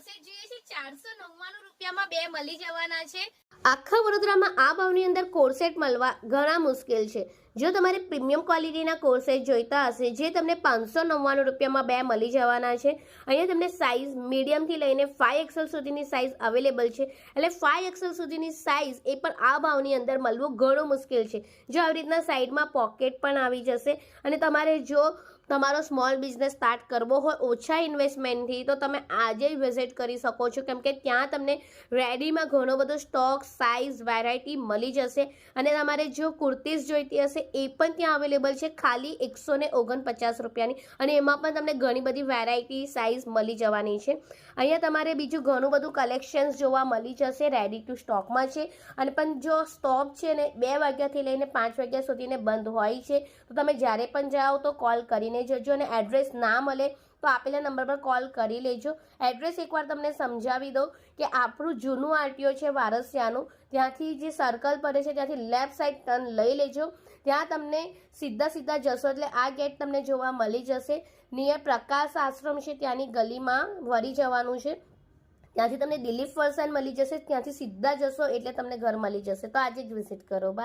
Corset જોઈએ છે 499 રૂપિયામાં બે મળી જવાના છે। આખા વડોદરામાં આ ભાવની અંદર કોર્સેટ મળવા ઘણા મુશ્કેલ છે। જો તમારે પ્રીમિયમ ક્વોલિટીના કોર્સેટ જોઈતા હશે જે તમને 599 રૂપિયામાં બે મળી જવાના છે। અહીંયા તમને સાઇઝ મીડિયમથી લઈને 5XL સુધીની સાઇઝ અવેલેબલ છે। એટલે 5XL સુધીની સાઇઝ એ પણ આ ભાવની અંદર મળવું ઘણું મુશ્કેલ છે। જો આવી રીતના સાઈડમાં પોકેટ પણ આવી જશે અને તમારે જો તમારો સ્મોલ બિઝનેસ સ્ટાર્ટ કરવો હોય ઓછા ઇન્વેસ્ટમેન્ટથી તો તમે આજે જ વિઝિટ કરી શકો છો, કેમ કે ત્યાં તમને રેડીમાં ઘણો બધો સ્ટોક સાઇઝ વેરાયટી મળી જશે। અને તમારે જો કુર્તીઝ જોઈતી હશે એ પણ ત્યાં અવેલેબલ છે ખાલી 149 રૂપિયાની, અને એમાં પણ તમને ઘણી બધી વેરાયટી સાઇઝ મળી જવાની છે। અહીંયા તમારે બીજું ઘણું બધું કલેક્શન્સ જોવા મળી જશે, રેડી ટુ સ્ટોકમાં છે। અને પણ જો સ્ટોક છે ને 2 વાગ્યાથી લઈને 5 વાગ્યા સુધીને બંધ હોય છે, તો તમે જ્યારે પણ જાઓ તો કોલ કરીને જજો, અને એડ્રેસ ના મળે તો આપેલા નંબર પર કોલ કરી લેજો। એડ્રેસ એકવાર તમને સમજાવી દઉં કે આપણું જૂનું આરટીઓ છે વારસિયાનું, ત્યાંથી જે સર્કલ પડે છે ત્યાંથી લેફ્ટ સાઈડ ટર્ન લઈ લેજો। ત્યાં તમને સીધા જશો એટલે આ ગેટ તમને જોવા મળી જશે। નિયર પ્રકાશ આશ્રમ છે ત્યાંની ગલીમાં વળી જવાનું છે, ત્યાંથી તમને દિલીપ ફરસાન મળી જશે, ત્યાંથી સીધા જશો એટલે તમને ઘર મળી જશે। તો આજે જ વિઝિટ કરો। બાય।